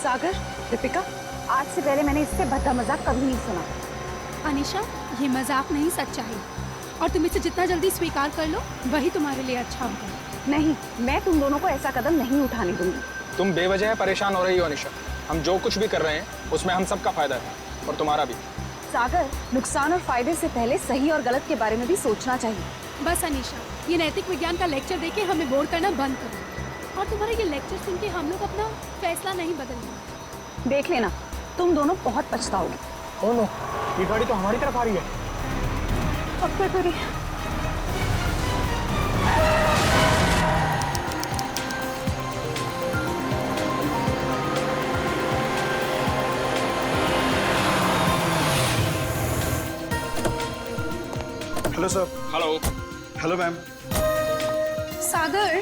सागर, दीपिका, आज से पहले मैंने इससे भद्दा मजाक कभी नहीं सुना। अनीशा, ये मजाक नहीं सच्चाई, और तुम इसे जितना जल्दी स्वीकार कर लो वही तुम्हारे लिए अच्छा होगा। नहीं, मैं तुम दोनों को ऐसा कदम नहीं उठाने दूंगी। तुम बेवजह परेशान हो रही हो अनीशा। हम जो कुछ भी कर रहे हैं उसमें हम सबका फायदा है और तुम्हारा भी। सागर, नुकसान और फायदे से पहले सही और गलत के बारे में भी सोचना चाहिए। बस अनीशा, ये नैतिक विज्ञान का लेक्चर देके हमें बोर करना बंद करो, और तुम्हारा ये लेक्चर सुन के हम लोग अपना फैसला नहीं बदलेंगे। देख लेना, तुम दोनों बहुत पछताओगे। ओ नो, ये गाड़ी तो हमारी तरफ आ रही है। अब क्या करें? Hello sir. Hello. Hello ma'am. Sagar,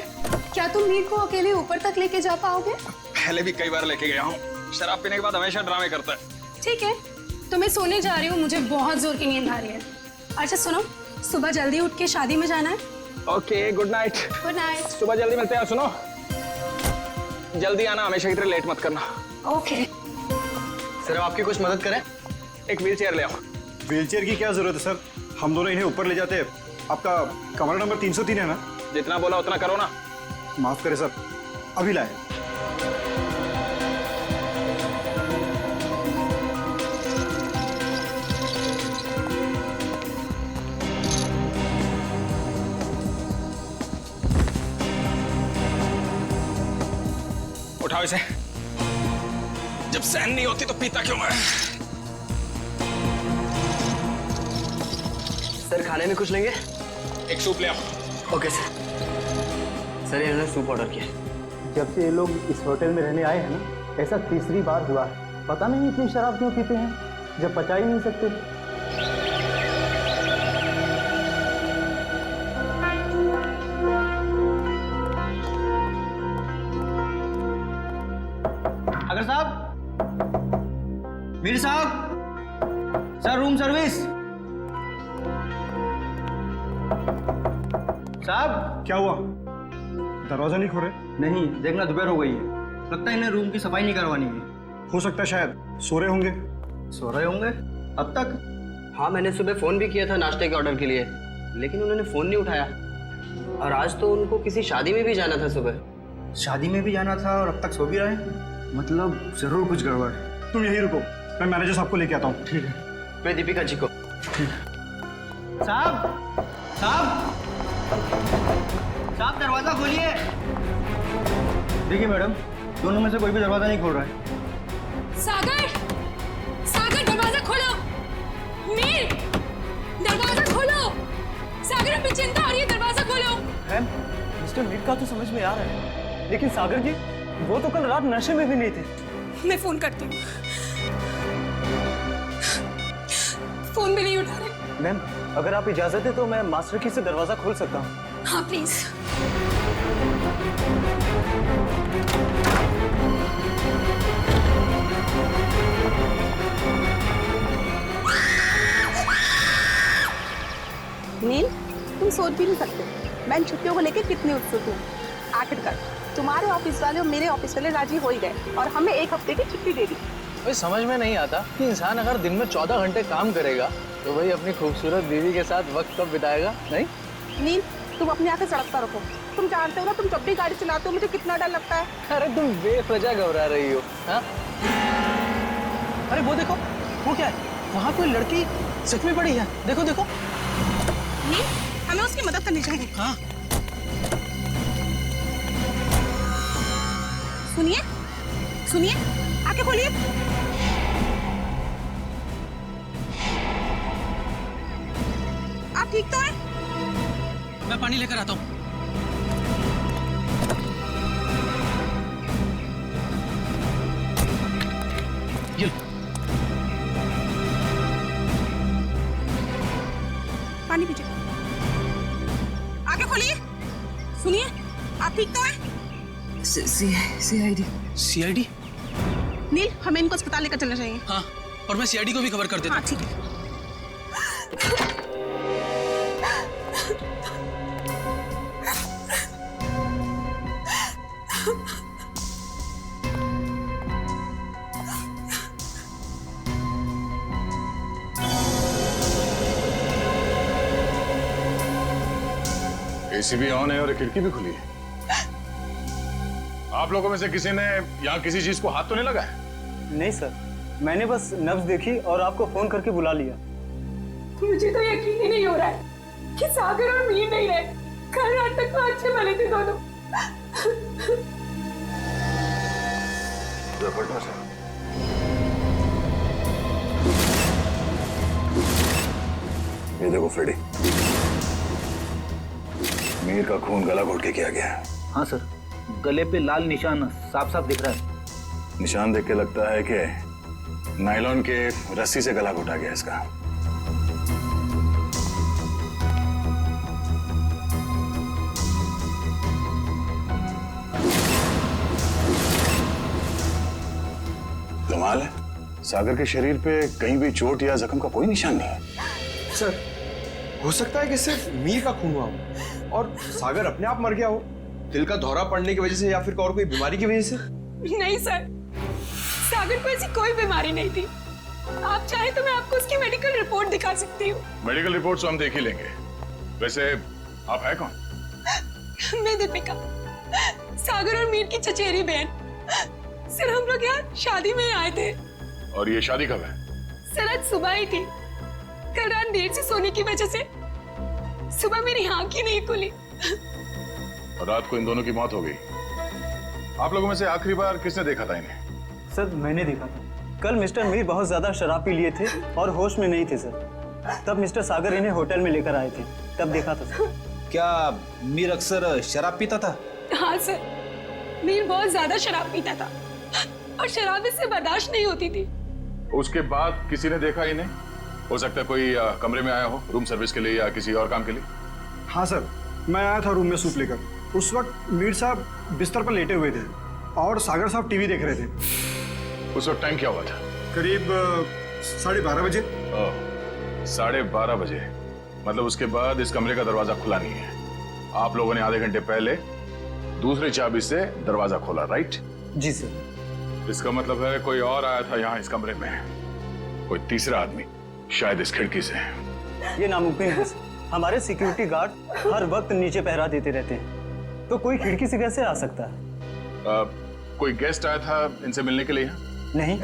क्या तुम मीर को अकेले ऊपर तक लेके जा पाओगे? पहले भी कई बार लेके गया हूँ। शराब पीने के बाद हमेशा ड्रामे करता है। ठीक है, तो मैं सोने जा रही हूँ, मुझे बहुत जोर की नींद आ रही है। अच्छा सुनो, सुबह जल्दी उठ के शादी में जाना है। Okay, good night. Good night. सुबह जल्दी मिलते हैं। सुनो, जल्दी आना, हमेशा की तरह लेट मत करना। ओके। सर, आपकी कुछ मदद करें? एक व्हील चेयर ले आओ। व्हीलचेयर की क्या जरूरत है सर? हम दोनों इन्हें ऊपर ले जाते हैं। आपका कमरा नंबर 303 है ना? जितना बोला उतना करो ना। माफ करें सर, अभी लाए। उठाओ इसे। जब सहन नहीं होती तो पीता क्यों है? सर, खाने में कुछ लेंगे? एक सूप ले आओ। Okay sir. सर, इन्होंने सूप ऑर्डर किया। जब से ये लोग इस होटल में रहने आए हैं ना, ऐसा तीसरी बार हुआ है। पता नहीं इतनी शराब क्यों पीते हैं जब पचा ही नहीं सकते। अगर साहब, मीर साहब, सर रूम सर्विस। साहब, क्या हुआ? दरवाजा नहीं खोले? नहीं, देखना दोपहर हो गई है, लगता है इन्हें रूम की सफाई नहीं करवानी है। हो सकता है शायद सो रहे होंगे। सो रहे होंगे अब तक? हाँ, मैंने सुबह फोन भी किया था नाश्ते के ऑर्डर के लिए, लेकिन उन्होंने फोन नहीं उठाया। और आज तो उनको किसी शादी में भी जाना था सुबह। शादी में भी जाना था और अब तक सो भी रहे हैं? मतलब जरूर कुछ गड़बड़ है। तुम यहीं रुको, मैं मैनेजर साहब को लेके आता हूँ। ठीक है। मैं दीपिका जी को। साहब, साहब, साहब, दरवाजा खोलिए। देखिए मैडम, दोनों में से कोई भी दरवाजा नहीं खोल रहा है। सागर, सागर, दरवाजा खोलो। मीर, दरवाजा खोलो। सागर, हमें चिंता आ रही है, दरवाजा खोलो। मैम, मिस्टर मीर का तो समझ में आ रहा है, लेकिन सागर जी, वो तो कल रात नशे में भी नहीं थे। मैं फोन करती हूँ। फोन भी नहीं उठा रहे। मैम, अगर आप इजाजत है तो मैं मास्टर की से दरवाजा खोल सकता हूँ। हाँ प्लीज। नील, तुम सोच भी नहीं सकते मैं इन छुट्टियों को लेके कितनी उत्सुक हूँ। आखिरकार तुम्हारे ऑफिस वाले और मेरे ऑफिस वाले राजी हो ही गए और हमें एक हफ्ते की छुट्टी दे दी। भाई समझ में नहीं आता कि इंसान अगर दिन में 14 घंटे काम करेगा तो भाई अपनी खूबसूरत बीवी के साथ वक्त कब बिताएगा? नहीं नील, तुम अपनी आंखें सड़क पर रखो। तुम जानते हो ना, तुम जब भी गाड़ी चलाते हो मुझे कितना डर लगता है। अरे तुम बेवजह घबरा रही हो। हाँ, अरे वो देखो, वो क्या है? वहाँ कोई लड़की जख्मी पड़ी है। देखो देखो। नील, हमें उसकी मदद करनी चाहिए। हाँ, सुनिए, सुनिए, आंखें खोलिए। आप ठीक तो हैं? मैं पानी लेकर आता हूँ। ये पानी पीजिए। आंखें खोलिए। सुनिए, आप ठीक तो हैं? सीआईडी? नील, हमें इनको अस्पताल लेकर चलना चाहिए। हाँ, और मैं सीआईडी को भी खबर कर देता हूँ। हाँ ठीक है। एसी भी ऑन है और खिड़की भी खुली है। आप लोगों में से किसी ने यहाँ किसी चीज को हाथ तो नहीं लगाया? नहीं सर, मैंने बस नब्ज देखी और आपको फोन करके बुला लिया। मुझे तो यकीन ही नहीं हो रहा है कि सागर और मीर नहीं रहे। कल रात तक तो अच्छे भले थे दोनों। ये देखो फ्रेडी, मीर का खून गला घोट के किया गया है। हाँ सर, गले पे लाल निशान साफ साफ दिख रहा है। निशान देख के लगता है कि नायलॉन के रस्सी से गला घोटा गया इसका। कमाल है, सागर के शरीर पे कहीं भी चोट या जख्म का कोई निशान नहीं है। सर, हो सकता है कि सिर्फ मीर का खून हुआ हो और सागर अपने आप मर गया हो, दिल का दौरा पड़ने की वजह से या फिर और कोई बीमारी की वजह से। नहीं सर, सागर को ऐसी कोई बीमारी नहीं थी। आप चाहे तो मैं आपको उसकी मेडिकल रिपोर्ट दिखा सकती हूँ। मेडिकल रिपोर्ट तो हम देख ही लेंगे। वैसे आप है कौन? मैं दीपिका, सागर और मीर की चचेरी बहन। सर, हम लोग यहाँ शादी में आए थे। और ये शादी कब है? सर, आज सुबह ही थी। कल रात देर से सोने की वजह से सुबह मेरी आंख ही नहीं खुली। और रात को इन दोनों की मौत हो गई। आप लोगों में से आखिरी बार किसने देखा था इन्हें? सर, मैंने देखा था। कल मिस्टर मीर बहुत ज्यादा शराब पी लिए थे और होश में नहीं थे सर। तब मिस्टर सागर इन्हें होटल में लेकर आए थे, तब देखा था सर। क्या मीर अक्सर शराब पीता था? हाँ सर, मीर बहुत ज्यादा शराब पीता था और शराब इससे बर्दाश्त नहीं होती थी। उसके बाद किसी ने देखा इन्हें? हो सकता है कोई कमरे में आया हो रूम सर्विस के लिए या किसी और काम के लिए। हाँ सर, मैं आया था रूम में सूप लेकर। उस वक्त मीर साहब बिस्तर पर लेटे हुए थे और सागर साहब टीवी देख रहे थे। उस वक्त टाइम क्या हुआ था? करीब 12:30 बजे। 12:30 बजे, मतलब उसके बाद इस कमरे का दरवाजा खुला नहीं है। आप लोगों ने आधे घंटे पहले दूसरी चाबी से दरवाजा खोला, राइट? जी सर। इसका मतलब है कोई और आया था यहाँ इस कमरे में, कोई तीसरा आदमी, शायद इस खिड़की से। ये नामुमकिन है सर। हमारे सिक्योरिटी गार्ड हर वक्त नीचे पहरा देते रहते हैं, तो कोई खिड़की से कैसे आ सकता है? कोई गेस्ट आया था इनसे मिलने के लिए? नहीं।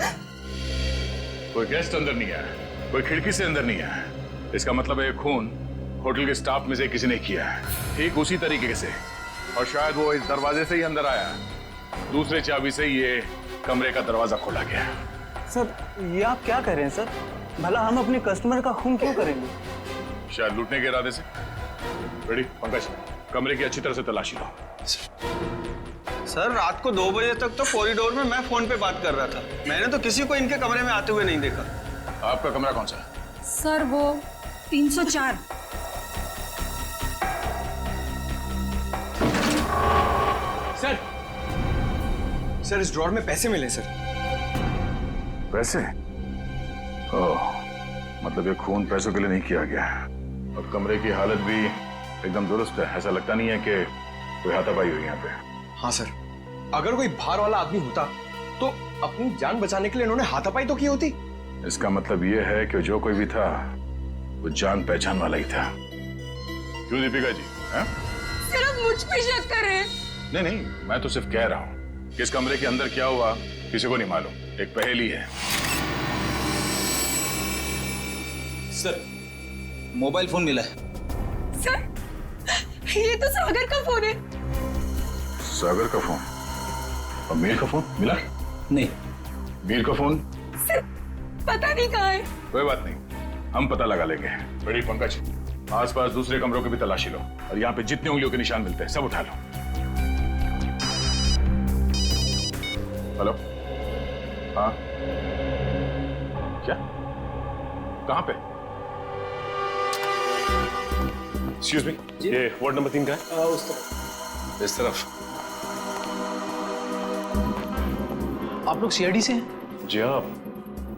कोई गेस्ट अंदर नहीं आया, कोई खिड़की से अंदर नहीं आया। इसका मतलब है खून होटल के स्टाफ में से किसी ने किया है, ठीक उसी तरीके से। और शायद वो इस दरवाजे से ही अंदर आया, दूसरे चाबी से ये कमरे का दरवाजा खोला गया। सर, ये आप क्या कह रहे हैं सर? भला हम अपने कस्टमर का खून क्यों करेंगे? शायद लूटने के इरादे से। रेडी पंकज, कमरे की अच्छी तरह से तलाशी लो। सर, रात को 2 बजे तक तो कॉरिडोर में मैं फोन पे बात कर रहा था। मैंने तो किसी को इनके कमरे में आते हुए नहीं देखा। आपका कमरा कौन सा है? सर, वो 304। सर, इस ड्रॉर में पैसे मिले सर। पैसे? ओह, मतलब ये खून पैसों के लिए नहीं किया गया। और कमरे की हालत भी एकदम दुरुस्त है, ऐसा लगता नहीं है कि कोई हाथापाई हुई यहाँ पे। हाँ सर, अगर कोई बाहर वाला आदमी होता तो अपनी जान बचाने के लिए इन्होंने हाथापाई तो की होती। इसका मतलब ये है कि जो कोई भी था वो जान पहचान वाला ही था। क्यों दीपिका जी? सर, आप मुझ पे शक कर रहे हैं? नहीं नहीं, मैं तो सिर्फ कह रहा हूँ कि इस कमरे के अंदर क्या हुआ किसी को नहीं मालूम, एक पहेली है। सर, मोबाइल फोन मिला है। सर, ये तो सागर का फोन है। सागर का फोन? और मीर का फोन मिला? नहीं। मीर का फोन? सर, पता नहीं कहाँ है। कोई बात नहीं, हम पता लगा लेंगे। बड़ी पंकज, आसपास दूसरे कमरों की भी तलाशी लो और यहाँ पे जितने उंगलियों के निशान मिलते हैं सब उठा लो। हेलो? हाँ? क्या? कहाँ पे? एक्सक्यूज मी, ये वार्ड नंबर 3 का है? उस तरफ। इस तरफ। आप लोग सीआईडी से हैं? जी हाँ,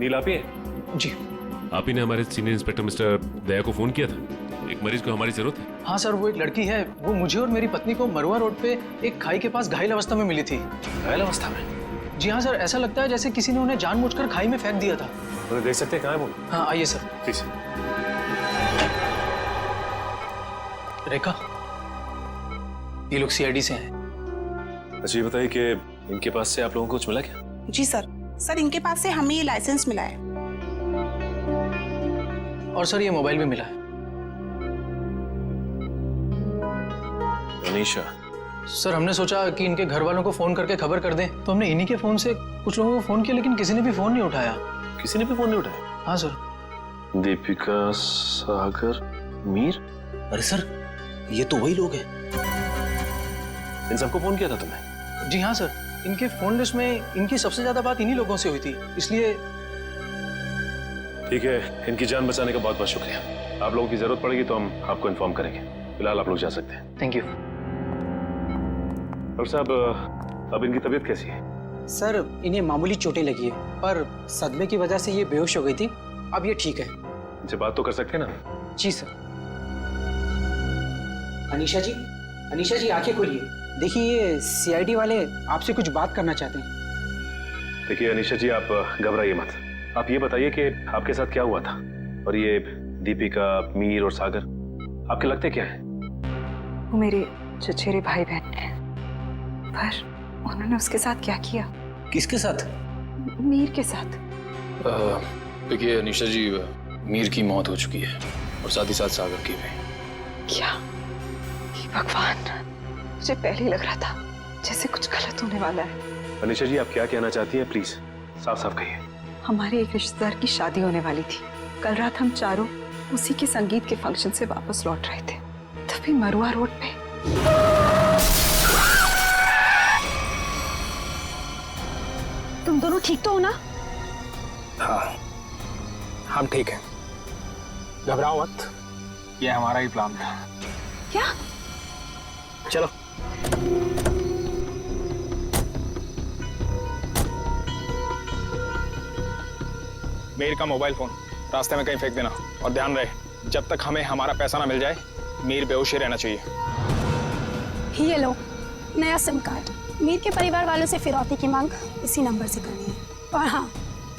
नील आप ही हैं? जी आप ही ने हमारे सीनियर इंस्पेक्टर मिस्टर दया को फोन किया था। एक मरीज को हमारी जरूरत है। हाँ सर, वो एक लड़की है, वो मुझे और मेरी पत्नी को मरुआ रोड पे एक खाई के पास घायल अवस्था में मिली थी। घायल अवस्था में? जी हाँ सर, ऐसा लगता है जैसे किसी ने उन्हें जानबूझकर खाई में फेंक दिया था। उन्हें देख सकते हैं कहाँ है वो? हाँ आइए सर। प्लीज। रेखा, ये लोग सीआईडी से हैं। अच्छा ये बताइए कि इनके पास से आप लोगों को कुछ मिला क्या? जी सर। सर इनके पास से हमें ये लाइसेंस मिला है। और सर ये मोबाइल भी मिला है। अनीशा, सर हमने सोचा कि इनके घर वालों को फोन करके खबर कर दें, तो हमने इन्हीं के फोन से कुछ लोगों को फोन किया, लेकिन किसी ने भी फोन नहीं उठाया। किसी ने भी फोन नहीं उठाया? हाँ सर। दीपिका, सागर, मीर। अरे सर, ये तो वही लोग हैं। इन सबको फोन किया था तुमने? जी हाँ सर, इनके फोन लिस्ट में इनकी सबसे ज्यादा बात इन्हीं लोगों से हुई थी, इसलिए। ठीक है, इनकी जान बचाने का बहुत बहुत शुक्रिया। आप लोगों की जरूरत पड़ेगी तो हम आपको इन्फॉर्म करेंगे। फिलहाल आप लोग जा सकते हैं। Thank you. डॉक्टर साहब, अब इनकी तबीयत कैसी है? सर इन्हें मामूली चोटें लगी है, पर सदमे की वजह से ये बेहोश हो गई थी। अब ये ठीक है। इनसे बात तो कर सकते हैं ना? जी सर। अनीशा जी आंखें खोलिए। देखिए ये सीआईडी वाले आपसे कुछ बात करना चाहते हैं। देखिए अनीशा जी, आप घबराइए मत। आप ये बताइए कि आपके साथ क्या हुआ था, और ये दीपिका, मीर और सागर आपके लगते क्या है? वो मेरे चचेरे भाई बहन हैं, पर उन्होंने उसके साथ क्या किया? किसके साथ? मीर के साथ। देखिए अनीशा जी, मीर की मौत हो चुकी है और साथ ही साथ सागर की भी। क्या? हे भगवान, मुझे पहले ही लग रहा था जैसे कुछ गलत होने वाला है। अनीशा जी, आप क्या कहना चाहती हैं? प्लीज साफ साफ कहिए। हमारे एक रिश्तेदार की शादी होने वाली थी। कल रात हम चारों उसी के संगीत के फंक्शन से वापस लौट रहे थे, तभी मरुआ रोड पे तुम दोनों ठीक तो हो ना? हाँ, हम ठीक हैं। घबराओ मत, ये हमारा ही प्लान था। क्या? चलो। मीर का मोबाइल फोन रास्ते में कहीं फेंक देना, और ध्यान रहे जब तक हमें हमारा पैसा ना मिल जाए, मीर बेहोश ही रहना चाहिए। ये लो नया सिम कार्ड। मीर के परिवार वालों से फिरौती की मांग इसी नंबर से करनी है। और हाँ,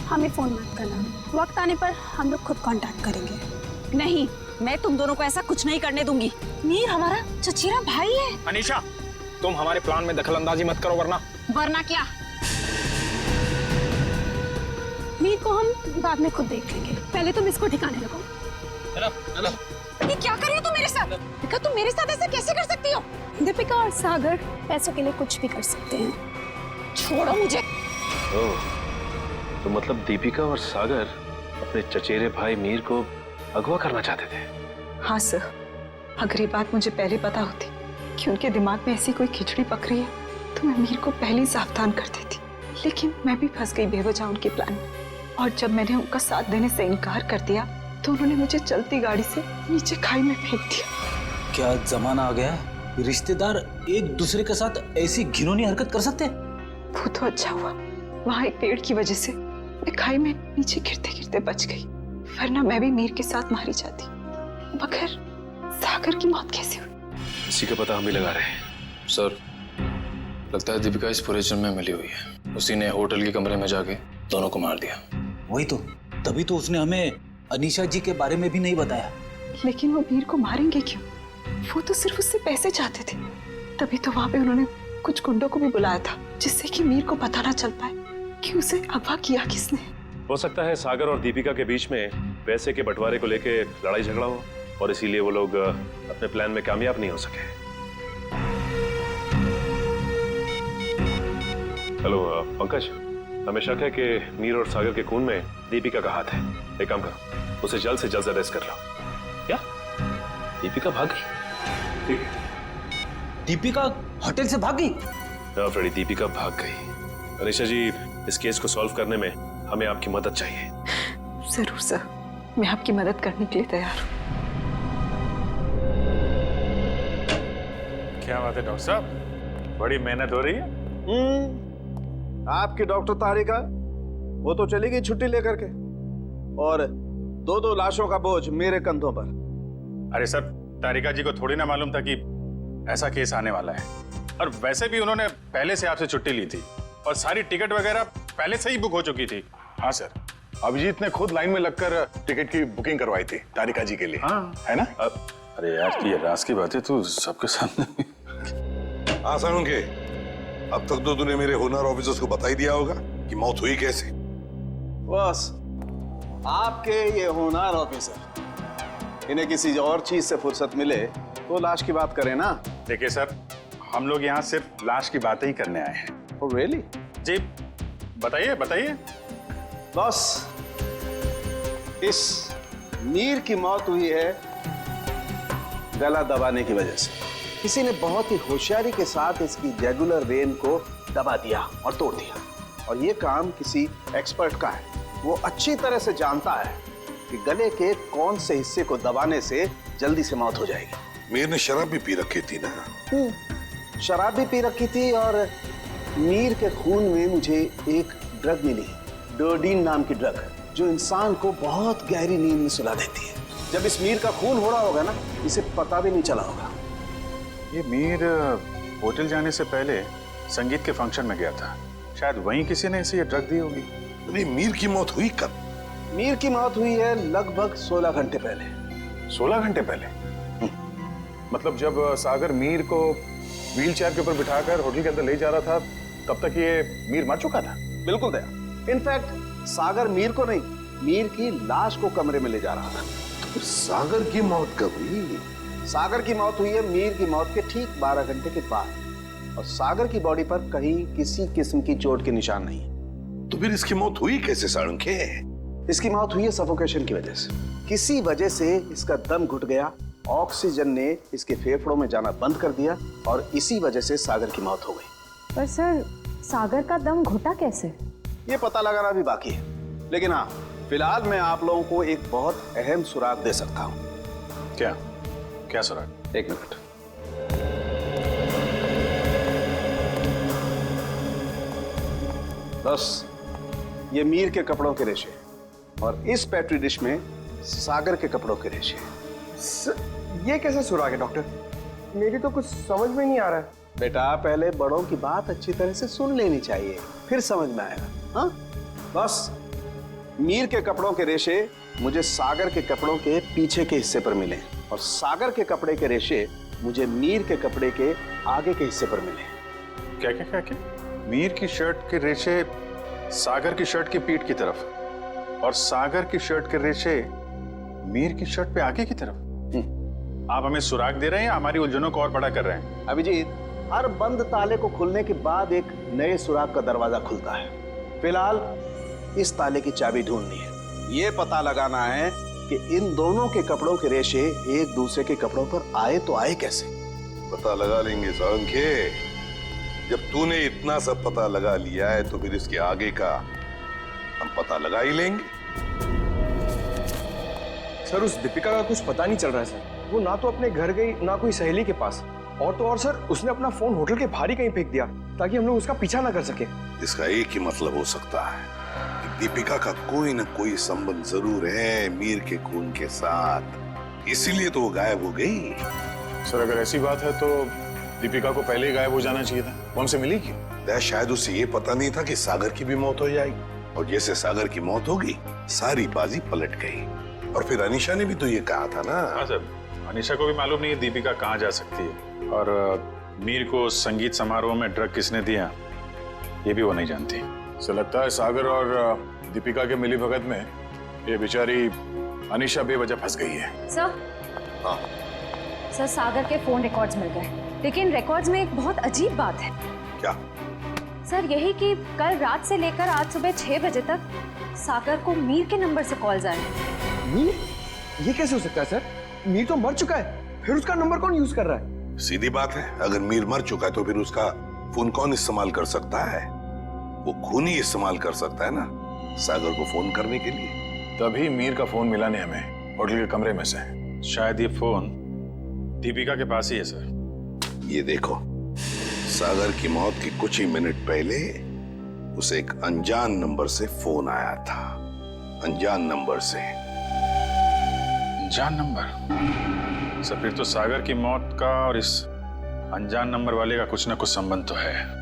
हमें फोन मत करना, वक्त आने पर हम लोग खुद कांटेक्ट करेंगे। नहीं, मैं तुम दोनों को ऐसा कुछ नहीं करने दूंगी। मीर हमारा चचेरा भाई है। अनीशा, तुम हमारे प्लान में दखल अंदाजी मत करो, वरना क्या? मीर को हम बाद में खुद देख लेंगे, पहले तुम इसको ठिकाने लगाओ। ये क्या कर रही हो तुम मेरे साथ? दीपिका, तुम मेरे साथ ऐसा कैसे कर सकती हो? दीपिका और सागर पैसों के लिए कुछ भी कर सकते हैं। छोड़ो मुझे। ओह, तो मतलब दीपिका और सागर अपने चचेरे भाई मीर को अगवा करना चाहते थे? हाँ सर, अगर ये बात मुझे पहले पता होती कि उनके दिमाग में ऐसी कोई खिचड़ी पक रही है, तो मैं मीर को पहले ही सावधान कर देती। लेकिन मैं भी फंस गई बेवजह उनके प्लान में, और जब मैंने उनका साथ देने से इनकार कर दिया तो उन्होंने मुझे चलती गाड़ी से नीचे खाई में फेंक दिया। क्या जमाना आ गया है, रिश्तेदार एक दूसरे के साथ ऐसी घिनौनी हरकत कर सकते हैं? वो तो अच्छा हुआ, वहाँ एक पेड़ की वजह से मैं खाई में नीचे गिरते गिरते बच गई, वरना मैं भी मीर के साथ मारी जाती। मगर सागर की मौत कैसे हुई? इसी का पता हम भी लगा रहे हैं। सर, लगता है दीपिका इस पूरे जुर्म में मिली हुई है। उसी ने होटल के कमरे में जाके दोनों को मार दिया। वही तो, तभी तो उसने हमें अनीशा जी के बारे में भी नहीं बताया। लेकिन वो मीर को मारेंगे क्यों? वो तो सिर्फ उससे पैसे चाहते थे। तभी तो वहां पे उन्होंने कुछ गुंडों को भी बुलाया था, जिससे कि मीर को पता ना चल पाए कि उसे अगवा किया किसने। हो सकता है सागर और दीपिका के बीच में पैसे के बंटवारे को लेके लड़ाई झगड़ा हो, और इसीलिए वो लोग अपने प्लान में कामयाब नहीं हो सके। हेलो पंकज, हमें शक है कि मीर और सागर के खून में दीपिका का हाथ है। एक काम करो, उसे जल्द से जल्द अरेस्ट कर लो। क्या? दीपिका भाग गई? ठीक है। दीपिका होटल से भाग गई? हाँ फ्रेडी, दीपिका भाग गई। अनीशा जी, इस केस को सॉल्व करने में हमें आपकी मदद चाहिए। जरूर सर, मैं आपकी मदद करने के लिए तैयार हूँ। क्या बात है डॉक्टर साहब, बड़ी मेहनत हो रही है। आपकी डॉक्टर तारिका, वो तो चली गई छुट्टी लेकर के, और दो लाशों का बोझ मेरे कंधों पर। अरे सर, तारिका जी को थोड़ी ना मालूम था कि ऐसा केस आने वाला है, और वैसे भी उन्होंने पहले से आपसे छुट्टी ली थी, और सारी टिकट वगैरह पहले से ही बुक हो चुकी थी। हाँ सर, अभिजीत ने खुद लाइन में लगकर टिकट की बुकिंग करवाई थी तारिका जी के लिए। हाँ। है ना? अरे यार, ये राज की बातें तू सबके सामने हाँ साळुंखे, अब तक तो तूने मेरे होनर ऑफिसर्स को बता ही दिया होगा कि मौत हुई कैसे। बस आपके ये होनहार ऑफिसर, इन्हें किसी और चीज से फुर्सत मिले तो लाश की बात करें ना। देखिए सर, हम लोग यहाँ सिर्फ लाश की बातें ही करने आए हैं। Oh, really? जी बताइए बताइए। बॉस, इस मीर की मौत हुई है गला दबाने की वजह से। किसी ने बहुत ही होशियारी के साथ इसकी जुगुलर वेन को दबा दिया और तोड़ दिया, और ये काम किसी एक्सपर्ट का है। वो अच्छी तरह से जानता है कि गले के कौन से हिस्से को दबाने से जल्दी से मौत हो जाएगी। मीर ने शराब भी पी रखी थी ना? शराब भी पी रखी थी, और मीर के खून में मुझे एक ड्रग मिली, डोडीन नाम की ड्रग, जो इंसान को बहुत गहरी नींद में सुला देती है। जब इस मीर का खून हो रहा होगा ना, इसे पता भी नहीं चला होगा। ये मीर होटल जाने से पहले संगीत के फंक्शन में गया था, शायद वहीं किसी ने इसे ये ड्रग दी होगी। नहीं, मीर की मौत हुई कब? मीर की मौत हुई है लगभग 16 घंटे पहले। 16 घंटे पहले? मतलब जब सागर मीर को व्हील चेयर के ऊपर बिठाकर होटल के अंदर ले जा रहा था, तब तक ये मीर मर चुका था? बिल्कुल दया। इनफैक्ट सागर मीर को नहीं, मीर की लाश को कमरे में ले जा रहा था। तो सागर की मौत कब हुई? सागर की मौत हुई है मीर की मौत के ठीक 12 घंटे के बाद, और सागर की बॉडी पर कहीं किसी किस्म की चोट के निशान नहीं। तो फिर इसकी मौत हुई कैसे साळुंखे? इसकी मौत हुई है सफोकेशन की वजह से। किसी वजह से इसका दम घुट गया, ऑक्सीजन ने इसके फेफड़ों में जाना बंद कर दिया, और इसी वजह से सागर की मौत हो गई। पर सर, सागर का दम घुटा कैसे? ये पता लगाना भी बाकी है, लेकिन हाँ, फिलहाल मैं आप लोगों को एक बहुत अहम सुराग दे सकता हूँ। क्या? क्या सुराग? एक मिनट। बस ये मीर के कपड़ों के रेशे, और इस पेट्री डिश में सागर के कपड़ों के रेशे। ये कैसे सुराग है डॉक्टर? मेरी तो कुछ समझ में नहीं आ रहा है। बेटा, पहले बड़ों की बात अच्छी तरह से सुन लेनी चाहिए, फिर समझ में आएगा। हाँ, बस मीर के कपड़ों के रेशे मुझे सागर के कपड़ों के पीछे के हिस्से पर मिले, और सागर के कपड़े के रेशे मुझे मीर के कपड़े के आगे के हिस्से पर मिले। क्या क्या क्या क्या? मीर की शर्ट के रेशे सागर की शर्ट की पीठ की तरफ, और सागर की शर्ट के रेशे मीर की शर्ट पे आगे की तरफ। आप हमें सुराग दे रहे हैं या हमारी उलझनों को और बड़ा कर रहे हैं? अभिजीत, हर बंद ताले को खुलने के बाद एक नए सुराग का दरवाजा खुलता है। फिलहाल इस ताले की चाबी ढूंढनी है। ये पता लगाना है कि इन दोनों के कपड़ों के रेशे एक दूसरे के कपड़ों पर आए तो आए कैसे। पता लगा लेंगे साळुंखे। जब तूने इतना सब पता लगा लिया है तो फिर इसके आगे का हम पता लगा ही लेंगे। सर, उस दीपिका का कुछ पता नहीं चल रहा है सर। वो ना तो अपने घर गई, ना कोई सहेली के पास, और तो और सर उसने अपना फोन होटल के बाहर ही कहीं फेंक दिया ताकि हम लोग उसका पीछा ना कर सके। इसका एक ही मतलब हो सकता है कि दीपिका का कोई ना कोई संबंध जरूर है मीर के खून के साथ, इसीलिए तो वो गायब हो गई। सर, अगर ऐसी बात है तो दीपिका को पहले ही गायब हो जाना चाहिए था। वो हमसे मिली क्यों? शायद उसे ये पता नहीं था कि सागर की भी मौत हो जाएगी, और जैसे सागर की मौत होगी सारी बाजी पलट गई। और फिर अनीशा ने भी तो ये कहा था ना। हाँ सर, अनीशा को भी मालूम नहीं है दीपिका कहाँ जा सकती है, और मीर को संगीत समारोह में ड्रग किसने दिया ये भी वो नहीं जानती। सो लगता है सागर और दीपिका के मिली भगत में ये बेचारी अनीशा बेवजह फंस गई है। सर, हाँ सर, सागर के फोन रिकॉर्ड्स मिल गए, लेकिन रिकॉर्ड्स में एक बहुत अजीब बात है। क्या? सर, यही कि कल रात से लेकर आज सुबह 6 बजे तक सागर को मीर के नंबर से कॉल्स आए। मीर? ये कैसे हो सकता है सर? मीर तो मर चुका है, फिर उसका नंबर कौन यूज कर रहा है? सीधी बात है, अगर मीर मर चुका है तो फिर उसका फोन कौन इस्तेमाल कर सकता है? वो खून ही इस्तेमाल कर सकता है ना सागर को फोन करने के लिए। तभी मीर का फोन मिला नहीं हमें होटल के कमरे में से। शायद ये फोन दीपिका के पास ही है सर। ये देखो, सागर की मौत के कुछ ही मिनट पहले उसे एक अनजान नंबर से फोन आया था। अनजान नंबर से। अनजान नंबर? सर, फिर तो सागर की मौत का और इस अनजान नंबर वाले का कुछ ना कुछ संबंध तो है।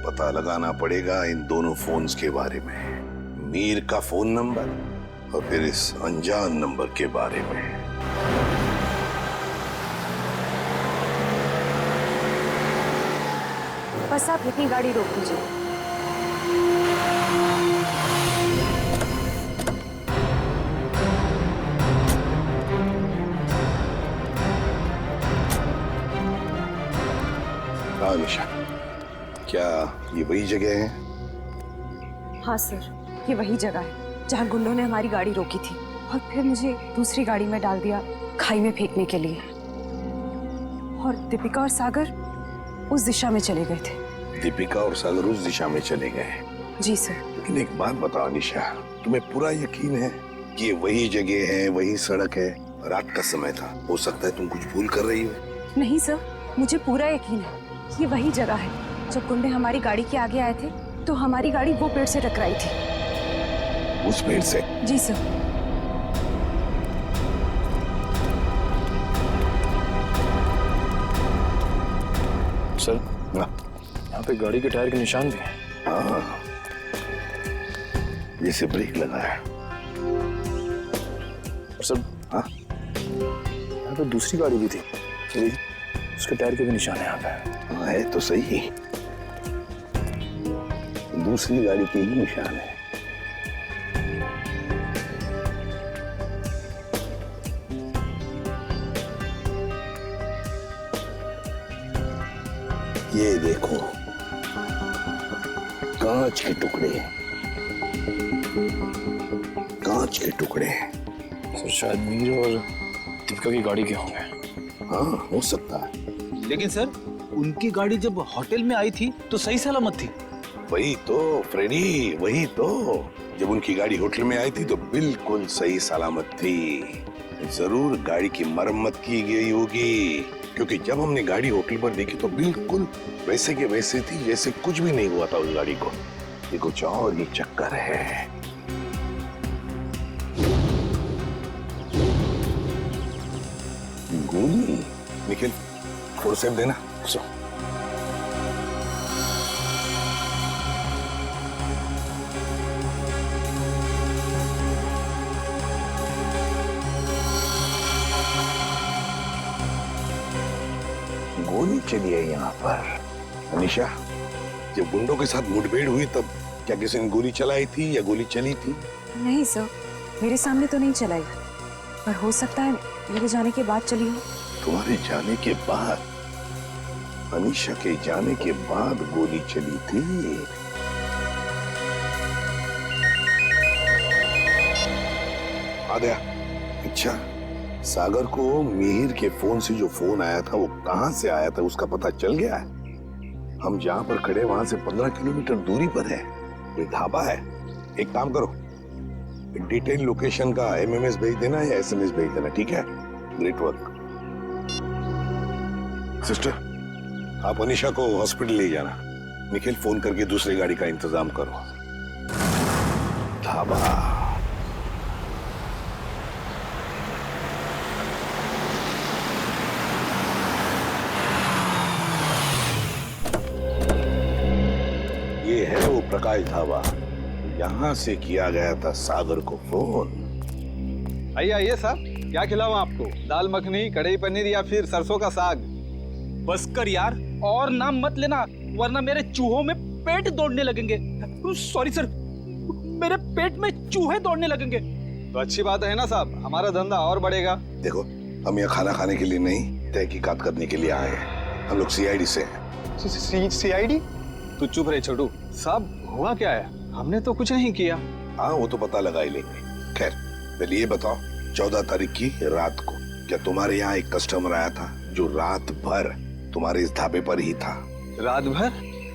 पता लगाना पड़ेगा इन दोनों फोन्स के बारे में, मीर का फोन नंबर और फिर इस अनजान नंबर के बारे में। बस आप यहीं गाड़ी रोक दीजिए। हाँ निशा, क्या ये वही जगह है? हाँ सर, ये वही जगह है जहाँ गुंडों ने हमारी गाड़ी रोकी थी और फिर मुझे दूसरी गाड़ी में डाल दिया खाई में फेंकने के लिए। और दीपिका और सागर उस दिशा में चले गए थे। दीपिका और सागर उस दिशा में चले गए? जी सर। लेकिन एक बात बताओ निशा, तुम्हें पूरा यकीन है कि ये वही जगह है, वही सड़क है? रात का समय था, हो सकता है तुम कुछ भूल कर रही हो। नहीं सर, मुझे पूरा यकीन है ये वही जगह है। जब गुंडे हमारी गाड़ी के आगे आए थे तो हमारी गाड़ी वो पेड़ से टकराई थी। उस पेड़ से? जी सर। सर, यहाँ पे गाड़ी के टायर के निशान भी हैं। हाँ, जैसे ब्रेक लगा है। और सर, हाँ, यहाँ पे दूसरी गाड़ी भी थी, उसके टायर के भी निशान है यहाँ पे। हाँ, है तो सही, दूसरी गाड़ी के ही निशान है। ये देखो, कांच के टुकड़े, कांच के टुकड़े। सर शायद मीर और दीपिका की गाड़ी के होंगे। हाँ, हो सकता है। लेकिन सर, उनकी गाड़ी जब होटल में आई थी तो सही सलामत थी। वही तो फ्रेडी, वही तो। जब उनकी गाड़ी होटल में आई थी तो बिल्कुल सही सलामत थी। जरूर गाड़ी की मरम्मत की गई होगी, क्योंकि जब हमने गाड़ी होटल पर देखी तो बिल्कुल वैसे के वैसे थी जैसे कुछ भी नहीं हुआ था उस गाड़ी को। ये कुछ और ही चक्कर है। गोली? निखिल, फोर्सेप देना। गोली चली है यहाँ पर। अनिशा, जब गुंडों के साथ मुठभेड़ हुई तब क्या किसी ने गोली चलाई थी या गोली चली थी? नहीं सर, मेरे सामने तो नहीं चलाई, पर हो सकता है मेरे जाने के बाद चली हो। तुम्हारे जाने के बाद? अनिशा के जाने के बाद गोली चली थी? आ गया। अच्छा, सागर को मिहिर के फोन से जो फोन आया था वो कहां से आया था उसका पता चल गया है? हम जहां पर खड़े वहां से 15 किलोमीटर दूरी पर है, कोई ढाबा है। एक काम करो, एक डिटेल लोकेशन का एमएमएस भेज देना या एसएमएस भेज देना, ठीक है? Great work. सिस्टर, आप अनिशा को हॉस्पिटल ले जाना। निखिल, फोन करके दूसरी गाड़ी का इंतजाम करो। ढाबा। ये है वो प्रकाश ढाबा, यहाँ से किया गया था सागर को फोन। आइए आइए साहब, क्या खिलाऊं आपको? दाल मखनी, कढ़ाई पनीर या फिर सरसों का साग? बस कर यार, और नाम मत लेना वरना मेरे चूहों में पेट दौड़ने लगेंगे। सॉरी सर, मेरे पेट में चूहे दौड़ने लगेंगे। तो अच्छी बात है ना साहब, हमारा धंधा और बढ़ेगा। देखो, हम यहाँ खाना खाने के लिए नहीं, तहकीकात करने के लिए आए हैं। हम लोग सीआईडी से हैं। सीआईडी? तू चुप रहे छोटू। साहब, हुआ क्या है? हमने तो कुछ नहीं किया। हाँ, वो तो पता लगा ही लेंगे। खैर, पहले ये बताओ, 14 तारीख की रात को क्या तुम्हारे यहाँ एक कस्टमर आया था जो रात भर तुम्हारे इस ढाबे पर ही था? रात भर?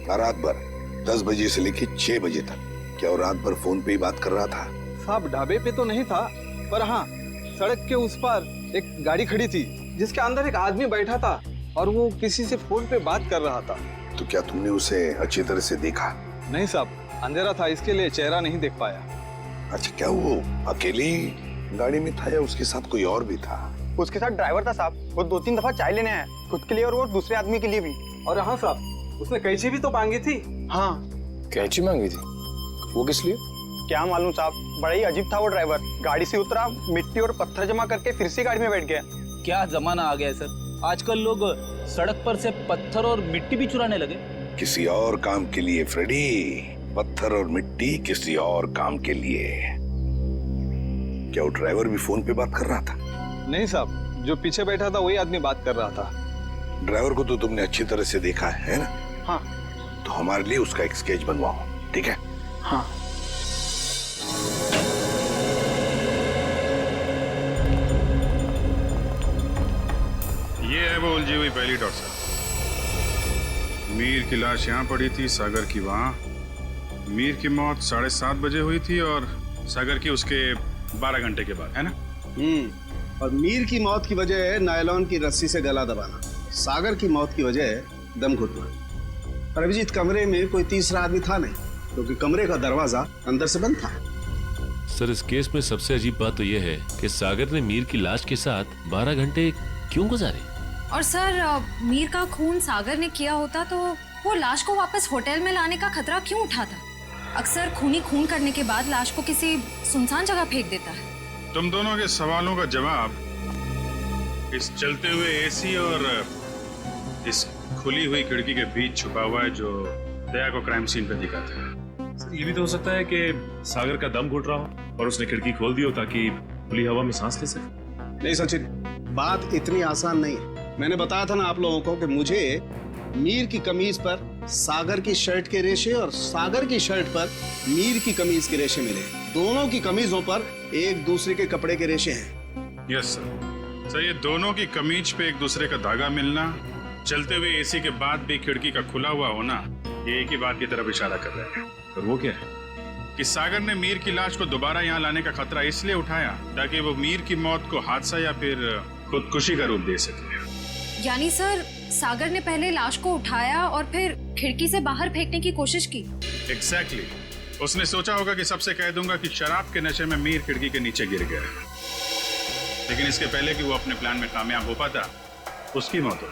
हाँ, रात भर 10 बजे से लेके 6 बजे तक। क्या वो रात भर फोन पे ही बात कर रहा था? साहब, ढाबे पे तो नहीं था, पर हाँ, सड़क के उस पार एक गाड़ी खड़ी थी जिसके अंदर एक आदमी बैठा था और वो किसी से फोन पे बात कर रहा था। तो क्या तुमने उसे अच्छी तरह से देखा? नहीं साहब, अंधेरा था, इसके लिए चेहरा नहीं देख पाया। अच्छा, क्या वो अकेली गाड़ी में था या उसके साथ कोई और भी था? उसके साथ ड्राइवर था साहब, वो 2-3 दफा चाय लेने आया, खुद के लिए और वो दूसरे आदमी के लिए भी। और हाँ साहब, उसने कैंची भी तो मांगी थी। हाँ, कैंची मांगी थी? वो किस लिए? क्या मालूम साहब, बड़ा ही अजीब था वो ड्राइवर। गाड़ी से उतरा, मिट्टी और पत्थर जमा करके फिर से गाड़ी में बैठ गया। क्या जमाना आ गया है सर, आजकल लोग सड़क पर से पत्थर और मिट्टी भी चुराने लगे। किसी और काम के लिए फ्रेडी, पत्थर और मिट्टी किसी और काम के लिए। क्या वो ड्राइवर भी फोन पे बात कर रहा था? नहीं साहब, जो पीछे बैठा था वही आदमी बात कर रहा था। ड्राइवर को तो तुमने अच्छी तरह से देखा है ना? हाँ। तो हमारे लिए उसका एक स्केच बनवाओ, ठीक है? हाँ। ये है वो उलझी हुई पहली डॉक्टर। मीर की लाश यहाँ पड़ी थी, सागर की वहाँ। मीर की मौत 7:30 बजे हुई थी और सागर की उसके 12 घंटे के बाद, है ना? और मीर की मौत की वजह है नायलॉन की रस्सी से गला दबाना, सागर की मौत की वजह है दम घुटना। पर अभिजीत, कमरे में कोई तीसरा आदमी था नहीं, क्योंकि कमरे का दरवाजा अंदर से बंद था। सर, इस केस में सबसे अजीब बात तो यह है कि सागर ने मीर की लाश के साथ 12 घंटे क्यों गुजारे? और सर, मीर का खून सागर ने किया होता तो वो लाश को वापस होटल में लाने का खतरा क्यों उठाता? अक्सर खूनी खून करने के बाद लाश को किसी सुनसान जगह फेंक देता है। तुम दोनों के सवालों का जवाब इस चलते हुए एसी और इस खुली हुई खिड़की के बीच छुपा हुआ है, जो दया को क्राइम सीन पे दिखाता है। सर, ये भी तो हो सकता है कि सागर का दम घुट रहा हो और उसने खिड़की खोल दी हो ताकि खुली हवा में सांस ले सके। नहीं सचिन, बात इतनी आसान नहीं है। मैंने बताया था ना आप लोगों को कि मुझे मीर की कमीज पर सागर की शर्ट के रेशे और सागर की शर्ट पर मीर की कमीज के रेशे मिले। दोनों की कमीजों पर एक दूसरे के कपड़े के रेशे हैं। Yes sir. सर, ये दोनों की कमीज पे एक दूसरे का धागा मिलना, चलते हुए एसी के बाद भी खिड़की का खुला हुआ होना, ये एक ही बात की तरफ इशारा कर रहा है। और वो क्या है? कि सागर ने मीर की लाश को दोबारा यहाँ लाने का खतरा इसलिए उठाया ताकि वो मीर की मौत को हादसा या फिर खुदकुशी का रूप दे सके। यानी सर, सागर ने पहले लाश को उठाया और फिर खिड़की से बाहर फेंकने की कोशिश की। एग्जैक्टली। उसने सोचा होगा कि सबसे कह दूंगा कि शराब के नशे में मीर खिड़की के नीचे गिर गया, लेकिन इसके पहले कि वो अपने प्लान में कामयाब हो पाता, उसकी मौत हो।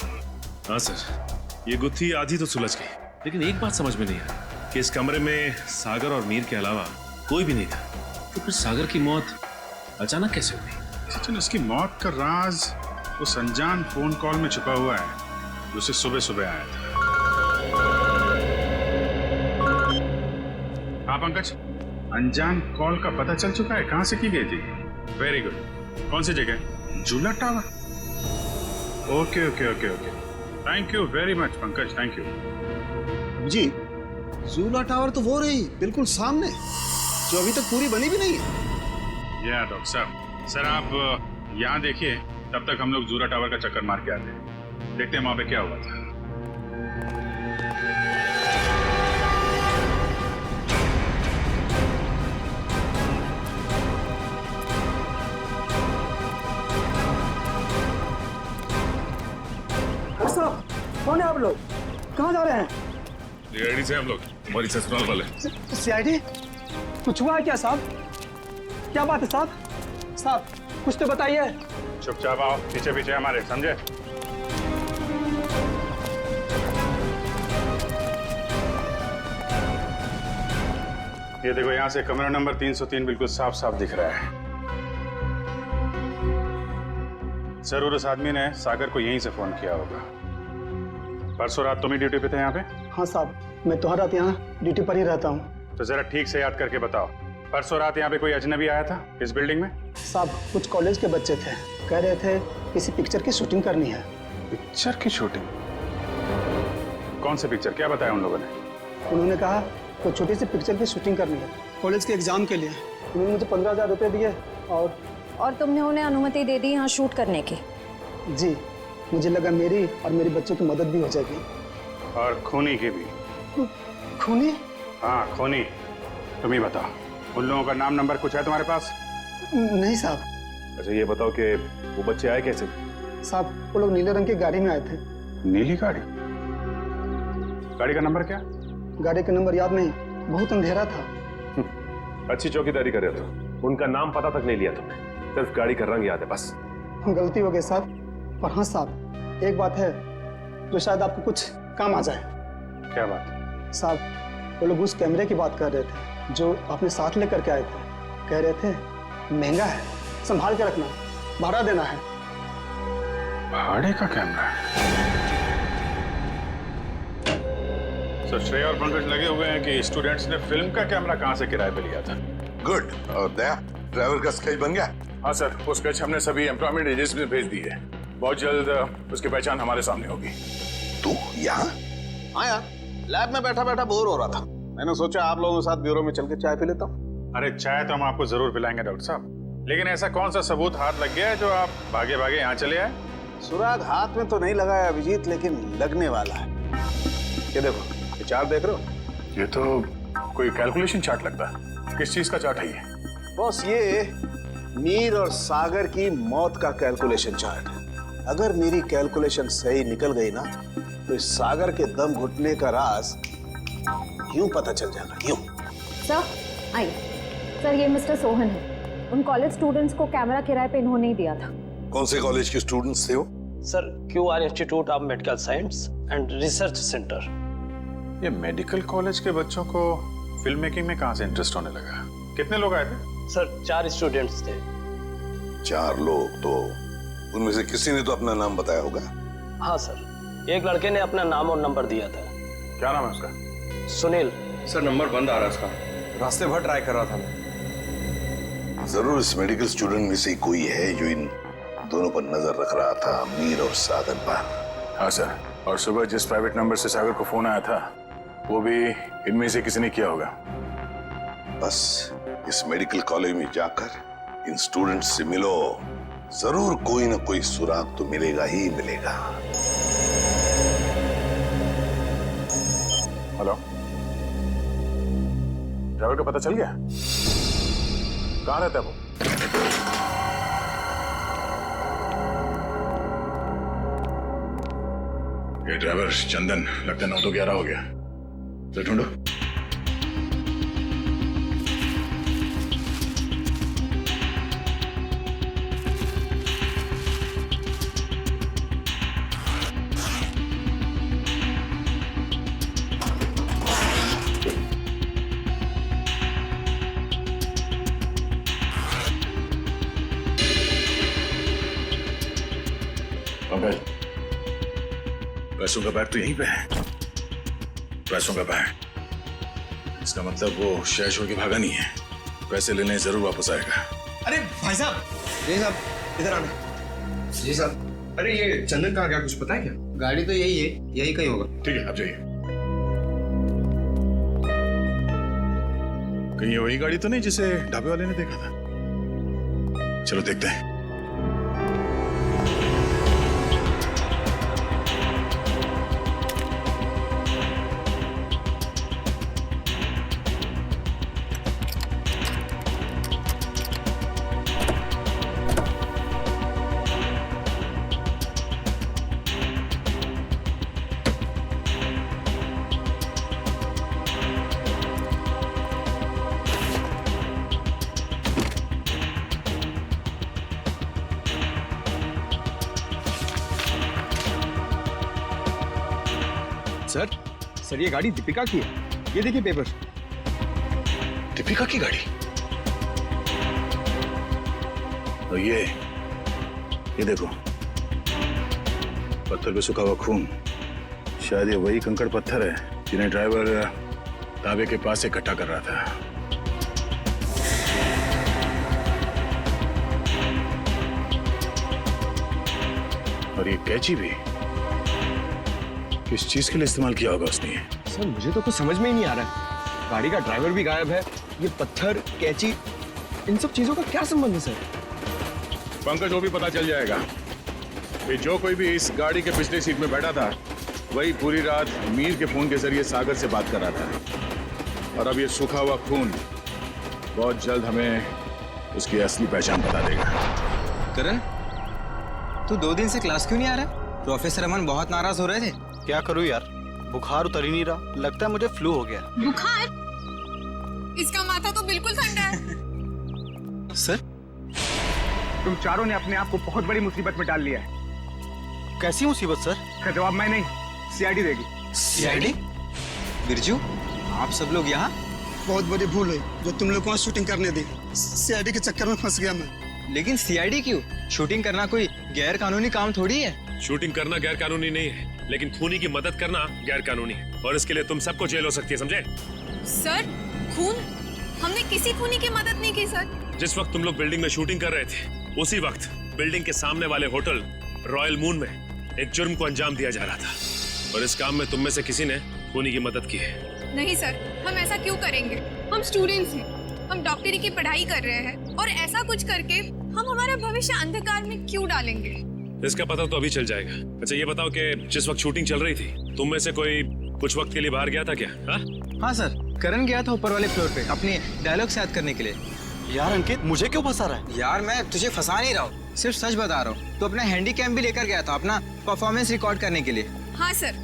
हाँ सर, ये गुत्थी आधी तो सुलझ गई, लेकिन एक बात समझ में नहीं आई कि इस कमरे में सागर और मीर के अलावा कोई भी नहीं था, तो फिर सागर की मौत अचानक कैसे हुई? सचिन, उसकी मौत का राज उस अनजान फोन कॉल में छुपा हुआ है जो उसे सुबह सुबह आया था। हाँ पंकज, अनजान कॉल का पता चल चुका है कहाँ से की गई थी? Very good. कौन सी जगह? Jhula tower. Okay okay okay okay, thank you very much Pankaj, thank you ji. Jhula tower तो वो रही बिल्कुल सामने, जो अभी तक पूरी बनी भी नहीं है। या डॉक्टर साहब, सर आप यहाँ देखिए, तब तक हम लोग झूला टावर का चक्कर मार के आते हैं, देखते हैं वहां पे क्या हुआ था। कौन है आप लोग? कहाँ जा रहे हैं? सीआईडी से हम लोग, हमारी ससुराल वाले। सीआईडी? कुछ हुआ है क्या साहब? क्या बात है साहब? साहब कुछ तो बताइए। चुपचाप आओ, पीछे पीछे हमारे, समझे? ये देखो, यहाँ से कमरा नंबर 303 बिल्कुल साफ साफ दिख रहा है। जरूर उस आदमी ने सागर को यहीं से फोन किया होगा। परसों रात तुम ही ड्यूटी पे थे यहाँ पे? हाँ साहब, मैं तो हर रात यहाँ ड्यूटी पर ही रहता हूँ। तो जरा ठीक से याद करके बताओ, परसों रात यहाँ पे कोई अजनबी आया था इस बिल्डिंग में? साहब कुछ कॉलेज के बच्चे थे, कह रहे थे किसी पिक्चर की शूटिंग करनी है। पिक्चर की शूटिंग? कौन सी पिक्चर, क्या बताया उन लोगों ने? उन्होंने कहा कोई छोटी सी पिक्चर की शूटिंग करनी है कॉलेज के एग्जाम के लिए। उन्होंने मुझे 15,000 रुपये दिए और तुमने उन्हें अनुमति दे दी यहाँ शूट करने की? जी, मुझे लगा मेरी और मेरे बच्चों की मदद भी हो जाएगी। और खूनी की भी। खूनी? हाँ खूनी। तुम ही बताओ, उन लोगों का नाम नंबर कुछ है तुम्हारे पास? नहीं साहब। अच्छा ये बताओ कि वो बच्चे आए कैसे? साहब वो लोग नीले रंग की गाड़ी में आए थे। नीली गाड़ी? गाड़ी का नंबर क्या? गाड़ी का नंबर याद नहीं, बहुत अंधेरा था। अच्छी चौकीदारी कर रहे हो, उनका नाम पता तक नहीं लिया तुमने, सिर्फ गाड़ी का रंग याद है बस। गलती हो गई साहब। पर हाँ साहब, एक बात है जो शायद आपको कुछ काम आ जाए। क्या बात? साहब वो लोग उस कैमरे की बात कर रहे थे जो आपने साथ लेकर के आए थे। कह रहे थे महंगा है, संभाल के रखना, भाड़ा देना है। भाड़े का कैमरा? सर श्रेया और पंकज लगे हुए हैं कि स्टूडेंट्स ने फिल्म का कैमरा कहां से किराए पे लिया था। गुड। और दया, ड्राइवर का स्केच बन गया? हाँ सर, वो स्केच हमने सभी एम्प्लॉयमेंट एजेंसी में भेज दी है। बहुत जल्द उसकी पहचान हमारे सामने होगी। तू यहाँ? हाँ यार, लैब में बैठा बैठा बोर हो रहा था। मैंने सोचा आप लोगों के साथ ब्यूरो में चल के चाय पी लेता हूँ। अरे चाय तो हम आपको जरूर पिलाएंगे डॉक्टर साहब, लेकिन ऐसा कौन सा सबूत हाथ लग गया है जो आप भागे भागे यहाँ चले आए? सुराग हाथ में तो नहीं लगा है अभिजीत, लेकिन लगने वाला है। ये देखो, ये चार्ट देख रहे हो? ये तो कोई कैलकुलेशन चार्ट लगता है। किस चीज का चार्ट है ये? बॉस, ये मीर और सागर की मौत का कैलकुलेशन चार्ट है। अगर मेरी कैलकुलेशन सही निकल गई ना, तो इस सागर के दम घुटने का राज यूं पता चल जाएगा, यूं। सर आइए। सर, ये मिस्टर सोहन है। उन कॉलेज स्टूडेंट्स को कैमरा किराए पे इन्होंने ही दिया था। कौन से कॉलेज के स्टूडेंट्स थे वो? Sir, QR institute of medical science and research centre. ये मेडिकल कॉलेज के बच्चों को फिल्म मेकिंग में कहां से इंटरेस्ट होने लगा? कितने लोग आए थे? सर, 4 स्टूडेंट्स थे। 4 लोग? तो उनमें से किसी ने तो अपना नाम बताया होगा। हाँ सर, एक लड़के ने अपना नाम और नंबर दिया था। क्या नाम है उसका? सुनील। सर नंबर बंद आ रहा है उसका, रास्ते भर ट्राई कर रहा था मैं। जरूर इस मेडिकल स्टूडेंट में से कोई है जो इन दोनों पर नजर रख रहा था, मीर और सागर पर। हाँ सर, और सुबह जिस प्राइवेट नंबर से सागर को फोन आया था वो भी इनमें से किसी ने किया होगा। बस इस मेडिकल कॉलेज में जाकर इन स्टूडेंट्स से मिलो, जरूर कोई ना कोई सुराग तो मिलेगा ही मिलेगा। हेलो, ड्राइवर का पता चल गया? कहाँ रहता है वो? ये ड्राइवर चंदन, लगता है 9 तो 11 हो गया। तो ढूंढो। पंकज, पैसों का बैग तो यहीं पे है। पैसों का बैग, इसका मतलब वो शहर छोड़ के भागा नहीं है। पैसे लेने जरूर वापस आएगा। अरे भाई साहब, जी साहब इधर आना। जी साहब। अरे ये चंदन कहाँ गया, कुछ पता है क्या? गाड़ी तो यही है, यही कहीं होगा। ठीक है, आप जाइए। कहीं ये वही गाड़ी तो नहीं जिसे ढाबे वाले ने देखा था? चलो देखते हैं। सर ये गाड़ी दीपिका की है, ये देखिए पेपर। दीपिका की गाड़ी? और ये देखो, पत्थर पे सूखा हुआ खून। शायद ये वही कंकड़ पत्थर है जिन्हें ड्राइवर ढाबे के पास से इकट्ठा कर रहा था। और ये कैंची भी किस चीज के लिए इस्तेमाल किया होगा उसने? सर मुझे तो कुछ समझ में ही नहीं आ रहा है। गाड़ी का ड्राइवर भी गायब है, ये पत्थर, कैंची, इन सब चीजों का क्या संबंध है सर? पंकज, वो भी पता चल जाएगा कि जो कोई भी इस गाड़ी के पिछले सीट में बैठा था वही पूरी रात मीर के फोन के जरिए सागर से बात कर रहा था। और अब ये सूखा हुआ खून बहुत जल्द हमें उसकी असली पहचान बता देगा। करण, तू 2 दिन से क्लास क्यों नहीं आ रहा? प्रोफेसर अमन बहुत नाराज हो रहे थे। क्या करूं यार, बुखार उतर ही नहीं रहा। लगता है मुझे फ्लू हो गया। बुखार? इसका माथा तो बिल्कुल ठंडा है। सर, तुम चारों ने अपने आप को बहुत बड़ी मुसीबत में डाल लिया है। कैसी मुसीबत सर? का जवाब मैं नहीं, सीआईडी देगी। सीआईडी? बिरजू, आप सब लोग यहाँ? बहुत बड़ी भूल है जो तुम लोग को शूटिंग करने दी। सीआईडी के चक्कर में फंस गया मैं। लेकिन सीआईडी क्यों? शूटिंग करना कोई गैर कानूनी काम थोड़ी है। शूटिंग करना गैर कानूनी नहीं है, लेकिन खूनी की मदद करना गैर कानूनी है और इसके लिए तुम सबको जेल हो सकती है, समझे? सर खून? हमने किसी खूनी की मदद नहीं की सर। जिस वक्त तुम लोग बिल्डिंग में शूटिंग कर रहे थे उसी वक्त बिल्डिंग के सामने वाले होटल रॉयल मून में एक जुर्म को अंजाम दिया जा रहा था और इस काम में तुम में से किसी ने खूनी की मदद की है। नहीं सर, हम ऐसा क्यों करेंगे? हम स्टूडेंट्स हैं, हम डॉक्टरी की पढ़ाई कर रहे हैं और ऐसा कुछ करके हम हमारा भविष्य अंधकार में क्यों डालेंगे? इसका पता तो अभी चल जाएगा। अच्छा ये बताओ कि जिस वक्त शूटिंग चल रही थी तुम में से कोई कुछ वक्त के लिए बाहर गया था क्या? हाँ सर, करण गया था ऊपर वाले फ्लोर पे अपने डायलॉग याद करने के लिए। यार अंकित, मुझे क्यों फंसा रहा है? यार मैं तुझे फंसा नहीं रहा हूँ, सिर्फ सच बता रहा हूँ। तो अपना हैंडी कैम भी लेकर गया था अपना परफॉर्मेंस रिकॉर्ड करने के लिए। हाँ सर,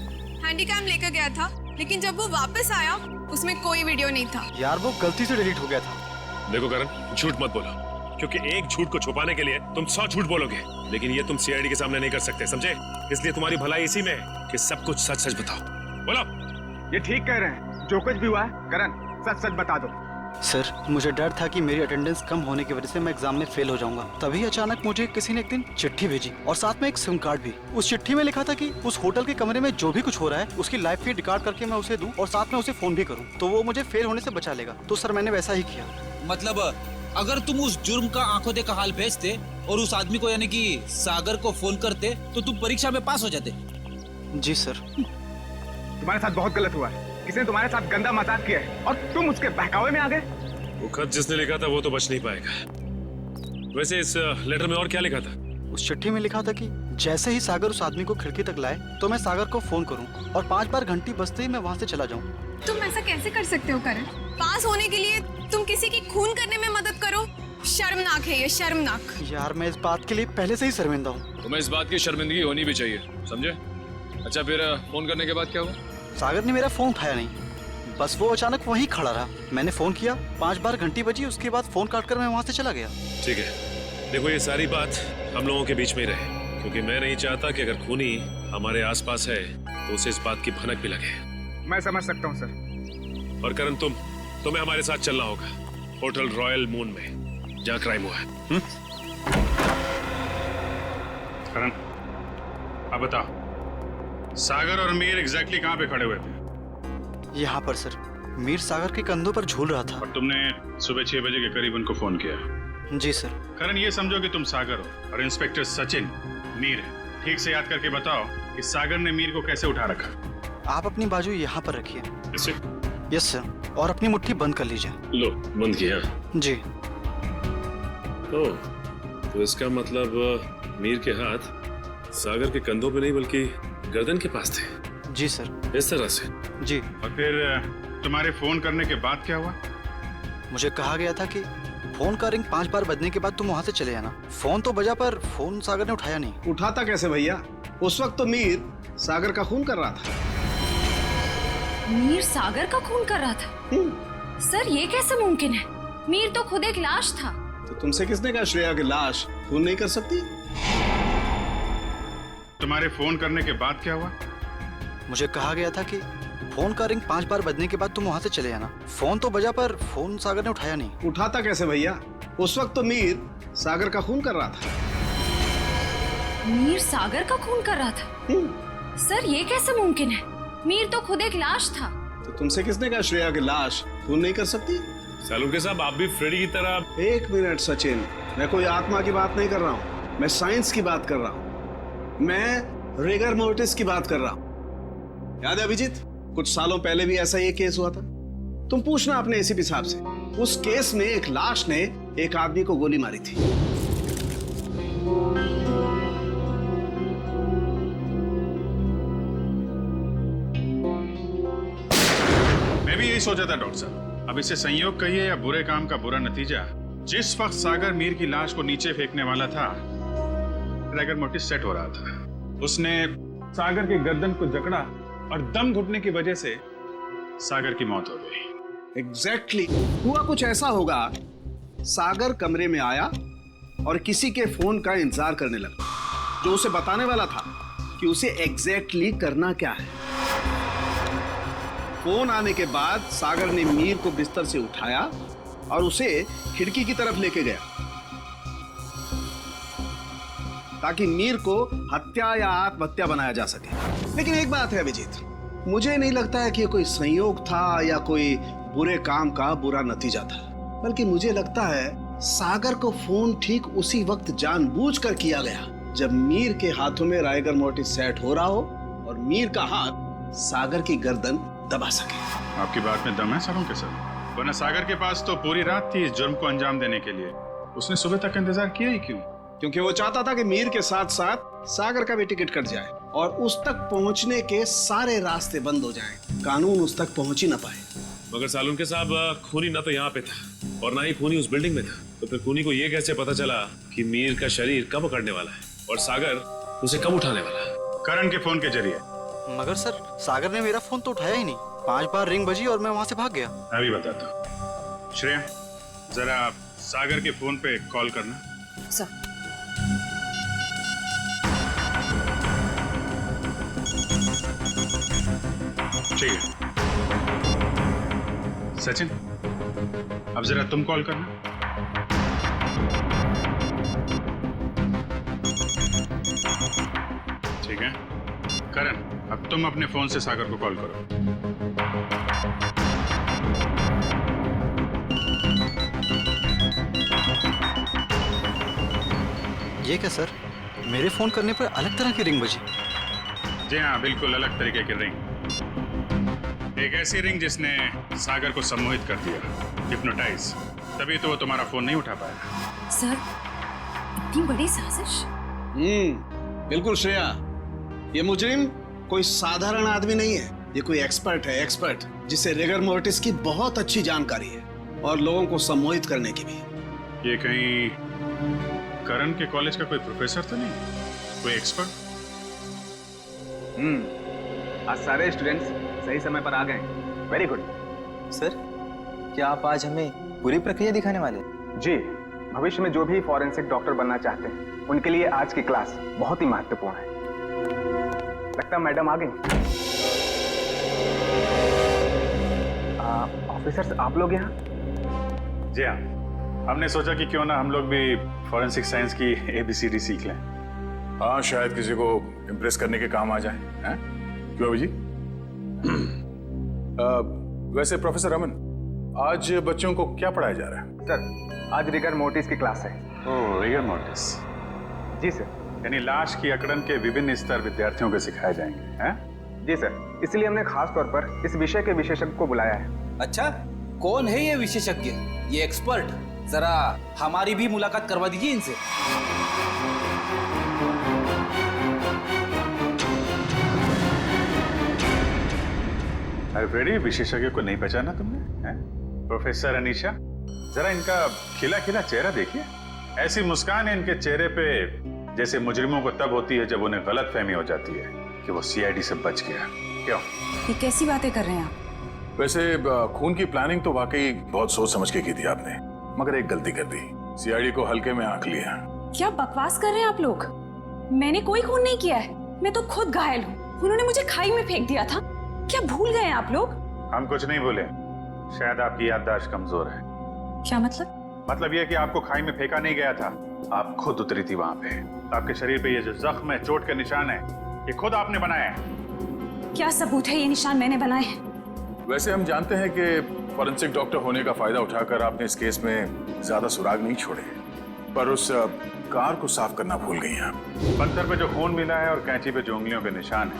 हैंडी कैम लेकर गया था, लेकिन जब वो वापस आया उसमें कोई वीडियो नहीं था। यार वो गलती से डिलीट हो गया था। देखो करण, झूठ मत बोलो, क्योंकि एक झूठ को छुपाने के लिए तुम 100 झूठ बोलोगे, लेकिन ये तुम सीआईडी के सामने नहीं कर सकते, समझे? इसलिए तुम्हारी भलाई इसी में है कि सब कुछ सच सच बताओ। बोलो। ये ठीक कह रहे हैं, जो कुछ भी हुआ है करण सच सच बता दो। सर मुझे डर था कि मेरी अटेंडेंस कम होने की वजह से मैं एग्जाम में फेल हो जाऊंगा। तभी अचानक मुझे किसी ने एक दिन चिट्ठी भेजी और साथ में एक सिम कार्ड भी। उस चिट्ठी में लिखा था कि उस होटल के कमरे में जो भी कुछ हो रहा है उसकी लाइव फीड रिकॉर्ड करके मैं उसे दूं और साथ में उसे फोन भी करूं, तो वो मुझे फेल होने से बचा लेगा। तो सर मैंने वैसा ही किया। मतलब अगर तुम उस जुर्म का आंखों देखा हाल भेजते और उस आदमी को यानी कि सागर को फोन करते तो तुम परीक्षा में पास हो जाते। जी सर। तुम्हारे साथ बहुत गलत हुआ है, किसी ने तुम्हारे साथ गंदा मजाक किया है और तुम उसके बहकावे में आ गए। वो खत जिसने लिखा था वो तो बच नहीं पाएगा। वैसे इस लेटर में और क्या लिखा था? उस चिट्ठी में लिखा था कि जैसे ही सागर उस आदमी को खिड़की तक लाए तो मैं सागर को फोन करूं और 5 बार घंटी बजते ही मैं वहां से चला जाऊं। तुम ऐसा कैसे कर सकते हो करण? पास होने के लिए तुम किसी की खून करने में मदद करो? शर्मनाक है ये, शर्मनाक। यार मैं इस बात के लिए पहले से ही शर्मिंदा हूँ। तुम्हें इस बात की शर्मिंदगी होनी भी चाहिए, समझे? अच्छा फिर फोन करने के बाद क्या हुआ? सागर ने मेरा फोन उठाया नहीं, बस वो अचानक वहीं खड़ा रहा। मैंने फोन किया, 5 बार घंटी बजी, उसके बाद फोन काट कर मैं वहाँ से चला गया। ठीक है, देखो ये सारी बात हम लोगों के बीच में ही रहे, क्योंकि मैं नहीं चाहता कि अगर खूनी हमारे आसपास है तो उसे इस बात की भनक भी लगे। मैं समझ सकता हूँ सर। और करण तुम्हें हमारे साथ चलना होगा होटल रॉयल मून में, जहाँ क्राइम हुआ है। करण अब बताओ, सागर और मीर एग्जैक्टली कहाँ पे खड़े हुए थे? यहाँ पर सर। मीर सागर के कंधों पर झूल रहा था। और तुमने सुबह 6 बजे के करीब उनको फोन किया? जी सर। करण ये समझो कि तुम सागर हो और इंस्पेक्टर सचिन मीर है। ठीक से याद करके बताओ कि सागर ने मीर को कैसे उठा रखा। आप अपनी बाजू यहाँ पर रखिए। यस सर, और अपनी मुट्ठी बंद कर लीजिए। लो, बंद किया? जी। तो इसका मतलब मीर के हाथ सागर के कंधों पे नहीं बल्कि गर्दन के पास थे। जी सर। इस तरह से? जी। और फिर तुम्हारे फोन करने के बाद क्या हुआ? मुझे कहा गया था कि फोन का रिंग 5 बार बजने के बाद तुम वहाँ से चले जाना। फोन तो बजा पर फोन सागर ने उठाया नहीं। उठाता कैसे भैया? उस वक्त तो मीर सागर का खून कर रहा था। मीर सागर का खून कर रहा था? सर ये कैसे मुमकिन है? मीर तो खुद एक लाश था। तो तुमसे किसने कहा श्रेया की लाश खून नहीं कर सकती? तुम्हारे फोन करने के बाद क्या हुआ? मुझे कहा गया था कि फोन का रिंग 5 बार बजने के बाद तुम वहाँ से चले जाना। फोन तो बजा पर फोन सागर ने उठाया नहीं। उठाता कैसे भैया? उस वक्त तो मीर सागर का खून कर रहा था। मीर सागर का खून कर रहा था? सर ये कैसे मुमकिन है? मीर तो खुद एक लाश था। तो तुमसे किसने कहा श्रेया की लाश खून नहीं कर सकती? सालुंके साहब आप भी फ्रेडी की तरह। 1 मिनट सचिन, मैं कोई आत्मा की बात नहीं कर रहा हूँ, मैं साइंस की बात कर रहा हूँ। मैं रिगर मोर्टिस की बात कर रहा हूँ। याद है अभिजीत, कुछ सालों पहले भी ऐसा ही केस हुआ था। तुम पूछना अपने एसीपी साहब से, उस केस में एक लाश ने एक आदमी को गोली मारी थी। मैं भी यही सोचा था डॉक्टर साहब। अब इसे संयोग कहिए या बुरे काम का बुरा नतीजा, जिस वक्त सागर मीर की लाश को नीचे फेंकने वाला था, रिगर मोर्टिस सेट हो रहा था। उसने सागर के गर्दन को जकड़ा और दम घुटने की वजह से सागर की मौत हो गई। एग्जैक्टली हुआ कुछ ऐसा होगा, सागर कमरे में आया और किसी के फोन का इंतजार करने लगा, जो उसे बताने वाला था कि उसे एग्जैक्टली करना क्या है। फोन आने के बाद सागर ने मीर को बिस्तर से उठाया और उसे खिड़की की तरफ लेके गया ताकि मीर को हत्या या आत्महत्या बनाया जा सके। लेकिन एक बात है अभिजीत, मुझे नहीं लगता है कि ये कोई संयोग था या कोई बुरे काम का बुरा नतीजा था, बल्कि मुझे लगता है सागर को फोन ठीक उसी वक्त जानबूझकर किया गया जब मीर के हाथों में राइगर मोर्टिस सेट हो रहा हो और मीर का हाथ सागर की गर्दन दबा सके। आपकी बात में दम है सरों के सर, वरना सागर के पास तो पूरी रात थी इस जुर्म को अंजाम देने के लिए। उसने सुबह तक इंतजार किया ही क्यों? क्योंकि वो चाहता था कि मीर के साथ साथ सागर का भी टिकट कट जाए और उस तक पहुंचने के सारे रास्ते बंद हो जाएं, कानून उस तक पहुंच ही ना पाए। मगर सालुनके साहब, खूनी ना तो यहाँ पे था और ना ही खूनी उस बिल्डिंग में था, तो फिर खूनी को ये कैसे पता चला कि मीर का शरीर कब पकड़ने वाला है और सागर उसे कब उठाने वाला है? करण के फोन के जरिए। मगर सर, सागर ने मेरा फोन तो उठाया ही नहीं। 5 बार रिंग बजी और मैं वहां से भाग गया। मैं भी बताता हूँ। श्रेया, जरा सागर के फोन पे कॉल करना। सर। ठीक है। सचिन, अब जरा तुम कॉल करना। ठीक है। करण, अब तुम अपने फोन से सागर को कॉल करो। ये क्या सर, मेरे फोन करने पर अलग तरह की रिंग बजी? जी हाँ, बिल्कुल अलग तरीके की रिंग। एक ऐसी रिंग जिसने सागर को सम्मोहित कर दिया, हिप्नोटाइज। तभी तो वो तुम्हारा फोन नहीं उठा पाया। सर, इतनी बड़ी साजिश? बिल्कुल श्रेया, ये मुजरिम कोई साधारण आदमी नहीं है, ये कोई एक्सपर्ट है, एक्सपर्ट जिसे रिगर मोर्टिस की बहुत अच्छी जानकारी है और लोगों को सम्मोहित करने की भी। ये कहीं करण के कॉलेज का कोई प्रोफेसर तो नहीं, कोई एक्सपर्ट? आज सारे स्टूडेंट्स सही समय पर आ गए। Very good. सर, क्या आप आज हमें पूरी प्रक्रिया दिखाने वाले? जी, भविष्य में जो भी फॉरेंसिक डॉक्टर बनना चाहते हैं उनके लिए आज की क्लास बहुत ही महत्वपूर्ण है। लगता है मैडम आ गई। ऑफिसर्स, आप लोग यहाँ? जी हाँ, हमने सोचा कि क्यों ना हम लोग भी फॉरेंसिक साइंस की ABCD सीख लें। हाँ, शायद किसी को इम्प्रेस करने के काम आ जाए। हैं? क्यों अभी जी? वैसे प्रोफेसर रमन, आज बच्चों को क्या पढ़ाया जा रहा है? सर, आज रिगर मोर्टिस की क्लास है। ओह, रिगर मोर्टिस। जी सर। यानी लाश की अकड़न के विभिन्न स्तर विद्यार्थियों को सिखाए जाएंगे, हैं? जी सर, इसलिए हमने खास तौर पर इस विषय के विशेषज्ञ को बुलाया है। अच्छा, कौन है ये विशेषज्ञ, ये एक्सपर्ट? जरा हमारी भी मुलाकात करवा दीजिए इनसे। अरे फ्रेडी, विशेषज्ञ को नहीं पहचाना तुमने? हैं? प्रोफेसर अनीशा, जरा इनका खिला खिला चेहरा देखिए। ऐसी मुस्कान है इनके चेहरे पे जैसे मुजरिमों को तब होती है जब उन्हें गलतफहमी हो जाती है कि वो CID से बच गया। क्यों? ये कैसी बातें कर रहे हैं आप? वैसे खून की प्लानिंग तो वाकई बहुत सोच समझ के की थी आपने, मगर एक गलती कर दी, CID को हल्के में आंक लिया। क्या बकवास कर रहे हैं आप लोग? मैंने कोई खून नहीं किया है, मैं तो खुद घायल हूँ। उन्होंने मुझे खाई में फेंक दिया था। क्या भूल गए हैं आप लोग? हम कुछ नहीं भूले, शायद आपकी याददाश्त कमजोर है। क्या मतलब? मतलब यह कि आपको खाई में फेंका नहीं गया था, आप खुद उतरी थी वहां पे। आपके शरीर पे ये जो जख्म है, चोट के निशान है, ये खुद आपने बनाए हैं। क्या सबूत है ये निशान मैंने बनाए हैं? वैसे हम जानते हैं कि फॉरेंसिक डॉक्टर होने का फायदा उठाकर आपने इस केस में ज्यादा सुराग नहीं छोड़े, पर उस कार को साफ करना भूल गई आप। पत्थर पे जो खून मिला है और कैंची पे जो उंगलियों के निशान है,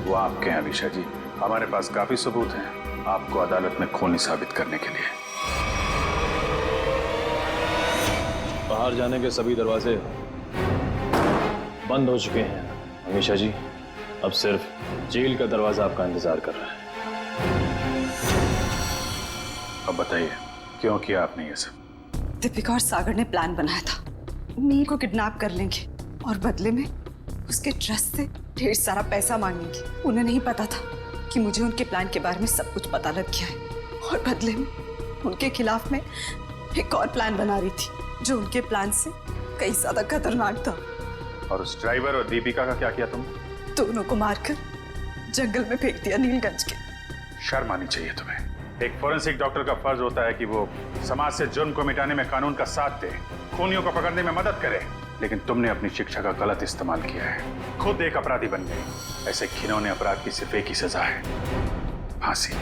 वो आपके हैं अनीशा जी। हमारे पास काफी सबूत हैं आपको अदालत में खूनी साबित करने के लिए। बाहर जाने के सभी दरवाजे बंद हो चुके हैं अनीशा जी। अब सिर्फ जेल का दरवाजा आपका इंतजार कर रहा है। अब बताइए, क्यों किया आपने ये सब? दीपिका और सागर ने प्लान बनाया था, मीर को किडनैप कर लेंगे और बदले में उसके ट्रस्ट से ढेर सारा पैसा मांगेंगे। उन्हें नहीं पता था कि मुझे उनके प्लान के बारे में सब कुछ पता लग गया है और बदले में उनके खिलाफ में एक और प्लान बना रही थी जो उनके प्लान से कई ज्यादा खतरनाक था। और उस ड्राइवर और दीपिका का क्या किया तुम? दोनों को मारकर जंगल में फेंक दिया नीलगंज के। शर्म आनी चाहिए तुम्हें। एक फॉरेंसिक डॉक्टर का फर्ज होता है कि वो समाज से जुर्म को मिटाने में कानून का साथ दे, खूनियों को पकड़ने में मदद करे, लेकिन तुमने अपनी शिक्षा का गलत इस्तेमाल किया है, खुद एक अपराधी बन गए। ऐसे घिनौने अपराध की सिर्फ एक ही सजा है, फांसी।